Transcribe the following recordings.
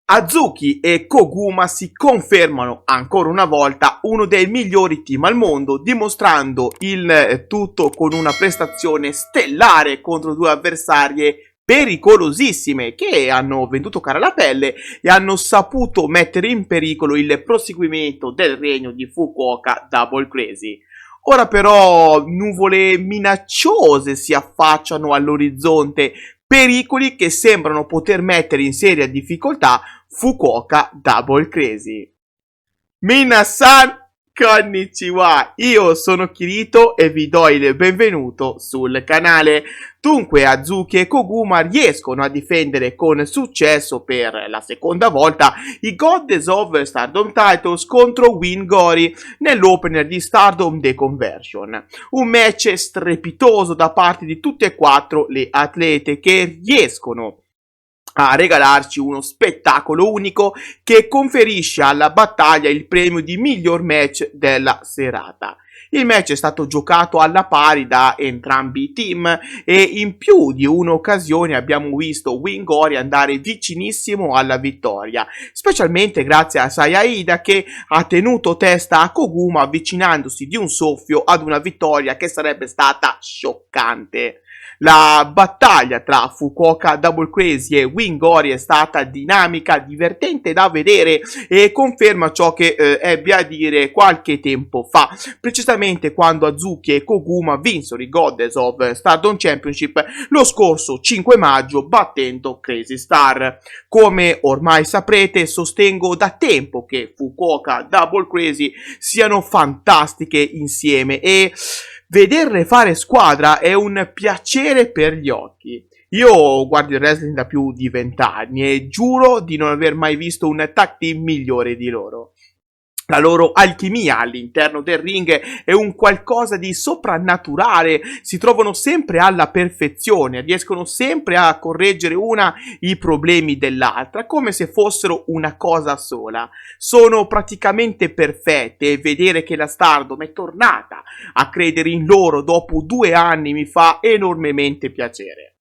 Azuki e Koguma si confermano ancora una volta uno dei migliori team al mondo, dimostrando il tutto con una prestazione stellare contro due avversarie pericolosissime che hanno venduto cara la pelle e hanno saputo mettere in pericolo il proseguimento del regno di Fukuoka Double Crazy. Ora però nuvole minacciose si affacciano all'orizzonte, pericoli che sembrano poter mettere in seria difficoltà Fukuoka Double Crazy. Minasan konnichiwa, io sono Kirito e vi do il benvenuto sul canale. Dunque Azuki e Koguma riescono a difendere con successo per la seconda volta i Goddess of Stardom Titles contro Wingori nell'opener di Stardom The Conversion. Un match strepitoso da parte di tutte e quattro le atlete che riescono a regalarci uno spettacolo unico che conferisce alla battaglia il premio di miglior match della serata. Il match è stato giocato alla pari da entrambi i team e in più di un'occasione abbiamo visto Wingori andare vicinissimo alla vittoria, specialmente grazie a Sayaida che ha tenuto testa a Koguma avvicinandosi di un soffio ad una vittoria che sarebbe stata scioccante. La battaglia tra Fukuoka Double Crazy e Wingori è stata dinamica, divertente da vedere e conferma ciò che ebbe a dire qualche tempo fa, precisamente quando Azuki e Koguma vinsero i Goddess of Stardom Championship lo scorso 5 maggio battendo Crazy Star. Come ormai saprete, sostengo da tempo che Fukuoka Double Crazy siano fantastiche insieme e vederle fare squadra è un piacere per gli occhi. Io guardo il wrestling da più di 20 anni e giuro di non aver mai visto un tag team migliore di loro. La loro alchimia all'interno del ring è un qualcosa di soprannaturale, si trovano sempre alla perfezione, riescono sempre a correggere una i problemi dell'altra, come se fossero una cosa sola. Sono praticamente perfette e vedere che la Stardom è tornata a credere in loro dopo 2 anni mi fa enormemente piacere.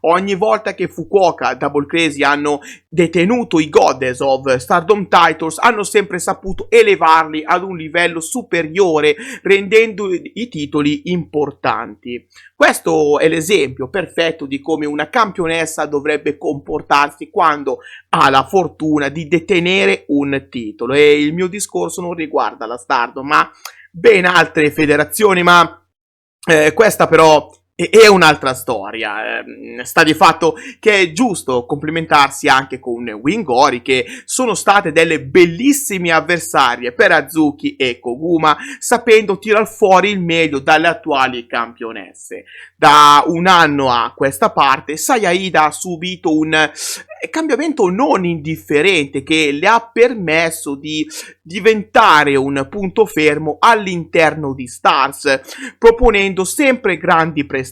Ogni volta che Fukuoka Double Crazy hanno detenuto i Goddess of Stardom Titles hanno sempre saputo elevarli ad un livello superiore, rendendo i titoli importanti. Questo è l'esempio perfetto di come una campionessa dovrebbe comportarsi quando ha la fortuna di detenere un titolo. E il mio discorso non riguarda la Stardom, ma ben altre federazioni, ma questa però è un'altra storia. Sta di fatto che è giusto complimentarsi anche con Wingori, che sono state delle bellissime avversarie per Azuki e Koguma, sapendo tirar fuori il meglio dalle attuali campionesse. Da un anno a questa parte Sayaida ha subito un cambiamento non indifferente che le ha permesso di diventare un punto fermo all'interno di Stars, proponendo sempre grandi prestazioni.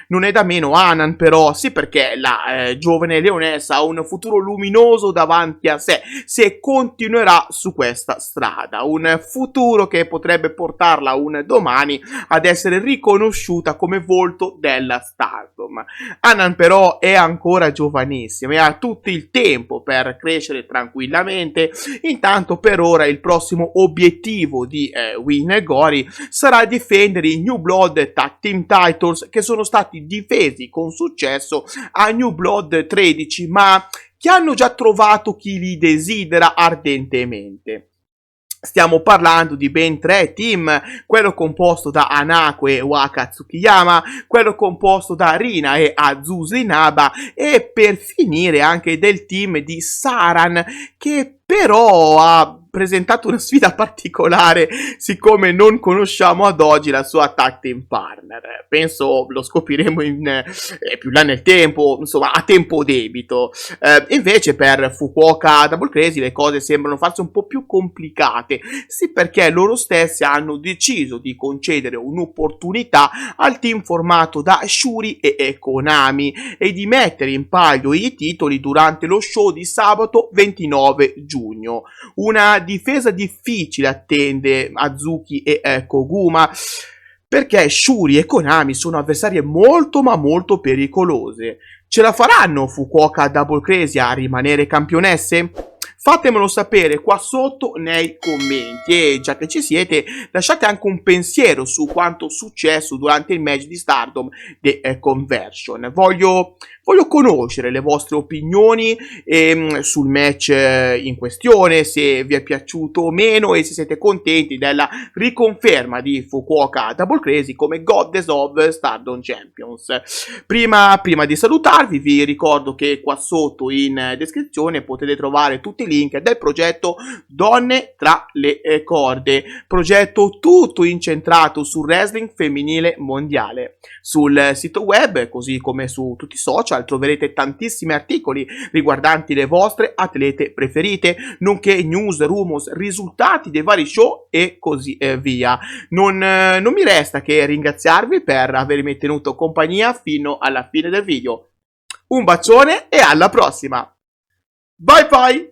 Non è da meno Hanan però, sì, perché la giovane leonessa ha un futuro luminoso davanti a sé se continuerà su questa strada, un futuro che potrebbe portarla un domani ad essere riconosciuta come volto della Stardom. Hanan però è ancora giovanissima e ha tutto il tempo per crescere tranquillamente. Intanto per ora il prossimo obiettivo di Wingori sarà difendere i New Blood Tag Team Titles che sono stati difesi con successo a New Blood 13, ma che hanno già trovato chi li desidera ardentemente. Stiamo parlando di ben 3 team, quello composto da Hanako e Waka Tsukiyama, quello composto da Rina e Azusa Inaba e per finire anche del team di Saran, che però ha presentato una sfida particolare siccome non conosciamo ad oggi la sua tag team partner. Penso lo scopriremo più là nel tempo, insomma a tempo debito. Invece per Fukuoka Double Crazy le cose sembrano farsi un po' più complicate, sì, perché loro stessi hanno deciso di concedere un'opportunità al team formato da Shuri e Konami e di mettere in palio i titoli durante lo show di sabato 29 giugno. Una difesa difficile attende Azuki e Koguma, perché Shuri e Konami sono avversarie molto ma molto pericolose. Ce la faranno Fukuoka Double Crazy a rimanere campionesse? Fatemelo sapere qua sotto nei commenti e già che ci siete lasciate anche un pensiero su quanto successo durante il match di Stardom The Conversion. Voglio conoscere le vostre opinioni sul match in questione, se vi è piaciuto o meno e se siete contenti della riconferma di Fukuoka Double Crazy come Goddess of Stardom Champions. Prima di salutarvi vi ricordo che qua sotto in descrizione potete trovare tutti i link del progetto Donne tra le corde, progetto tutto incentrato sul wrestling femminile mondiale. Sul sito web, così come su tutti i social, troverete tantissimi articoli riguardanti le vostre atlete preferite, nonché news, rumors, risultati dei vari show e così via. Non mi resta che ringraziarvi per avermi tenuto compagnia fino alla fine del video. Un bacione e alla prossima! Bye bye!